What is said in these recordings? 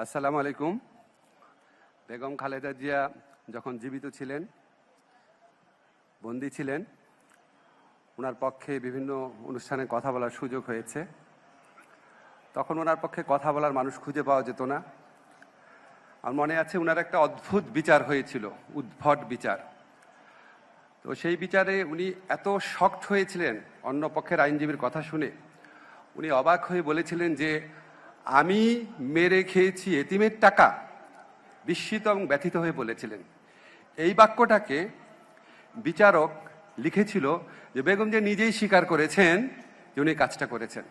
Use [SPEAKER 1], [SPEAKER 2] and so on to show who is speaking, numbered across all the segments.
[SPEAKER 1] আসসালামু আলাইকুম। বেগম খালেদা জিয়া যখন জীবিত ছিলেন, বন্দী ছিলেন, ওনার পক্ষে বিভিন্ন অনুষ্ঠানে কথা বলার সুযোগ হয়েছে। তখন ওনার পক্ষে কথা বলার মানুষ খুঁজে পাওয়া যেত না। আর মনে আছে ওনার একটা অদ্ভুত বিচার হয়েছিল, উদ্ভট বিচার। তো সেই বিচারে উনি এত শকড হয়েছিলেন অন্য পক্ষের আইনজীবীর কথা শুনে। উনি অবাক হয়ে বলেছিলেন যে আমি মেরে খেয়েছি এতিমের টাকা। বিস্মিত এবং ব্যথিত হয়ে বলেছিলেন। এই বাক্যটাকে বিচারক লিখেছিল যে বেগম যে নিজেই স্বীকার করেছেন যে উনি কাজটা করেছেন।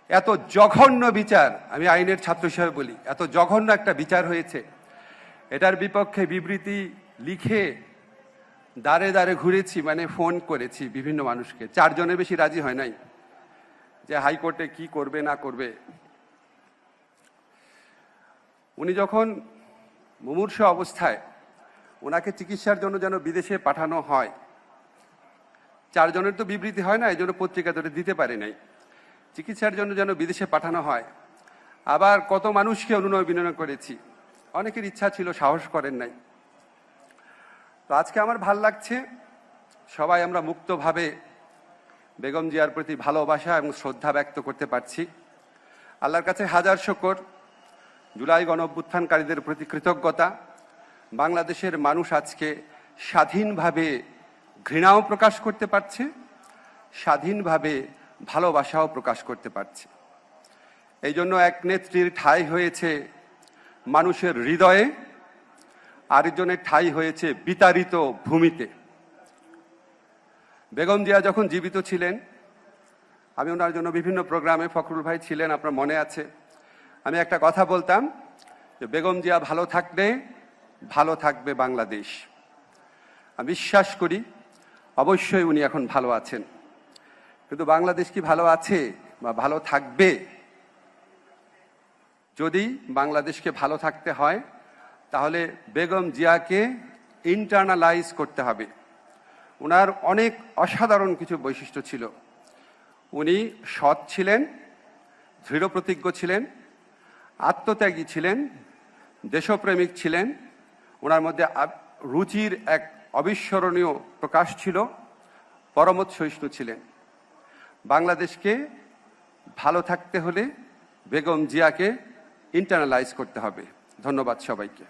[SPEAKER 1] এত জঘন্য বিচার, আমি আইনের ছাত্র হিসেবে বলি, এত জঘন্য একটা বিচার হয়েছে। এটার বিপক্ষে বিবৃতি লিখে দাঁড়ে দাঁড়ে ঘুরেছি, মানে ফোন করেছি বিভিন্ন মানুষকে। 4 জনের বেশি রাজি হয় নাই যে হাইকোর্টে কি করবে না করবে। উনি যখন মুমূর্ষ অবস্থায়, ওনাকে চিকিৎসার জন্য যেন বিদেশে পাঠানো হয়, 4 জনের তো বিবৃতি হয় না, এই জন্য পত্রিকা ধরে দিতে পারে নাই। চিকিৎসার জন্য যেন বিদেশে পাঠানো হয়। আবার কত মানুষকে অনুনয় বিনয় করেছি, অনেকের ইচ্ছা ছিল, সাহস করেন নাই। তো আজকে আমার ভাল লাগছে, সবাই আমরা মুক্তভাবে বেগম জিয়ার প্রতি ভালোবাসা এবং শ্রদ্ধা ব্যক্ত করতে পারছি। আল্লাহর কাছে হাজার শুকর। জুলাই গণঅভ্যুত্থানকারীদের প্রতি কৃতজ্ঞতা। বাংলাদেশের মানুষ আজকে স্বাধীনভাবে ঘৃণাও প্রকাশ করতে পারছে, স্বাধীনভাবে ভালোবাসাও প্রকাশ করতে পারছে। এই জন্য এক নেত্রীর ঠাঁই হয়েছে মানুষের হৃদয়ে, আরেকজনের ঠাঁই হয়েছে বিতাড়িত ভূমিতে। বেগম জিয়া যখন জীবিত ছিলেন, আমি ওনার জন্য বিভিন্ন প্রোগ্রামে, ফখরুল ভাই ছিলেন, আপনার মনে আছে, আমি একটা কথা বলতাম যে বেগম জিয়া ভালো থাকলে ভালো থাকবে বাংলাদেশ। আমি বিশ্বাস করি অবশ্যই উনি এখন ভালো আছেন, কিন্তু বাংলাদেশ কি ভালো আছে বা ভালো থাকবে? যদি বাংলাদেশকে ভালো থাকতে হয় তাহলে বেগম জিয়াকে ইন্টারনালাইজ করতে হবে। ওনার অনেক অসাধারণ কিছু বৈশিষ্ট্য ছিল। উনি সৎ ছিলেন, দৃঢ়প্রতিজ্ঞ ছিলেন, আত্মত্যাগী ছিলেন, দেশপ্রেমিক ছিলেন। ওনার মধ্যে রুচির এক অবিস্মরণীয় প্রকাশ ছিল, পরমত সহিষ্ণু ছিলেন। বাংলাদেশকে ভালো থাকতে হলে বেগম জিয়াকে ইন্টারনালাইজ করতে হবে। ধন্যবাদ সবাইকে।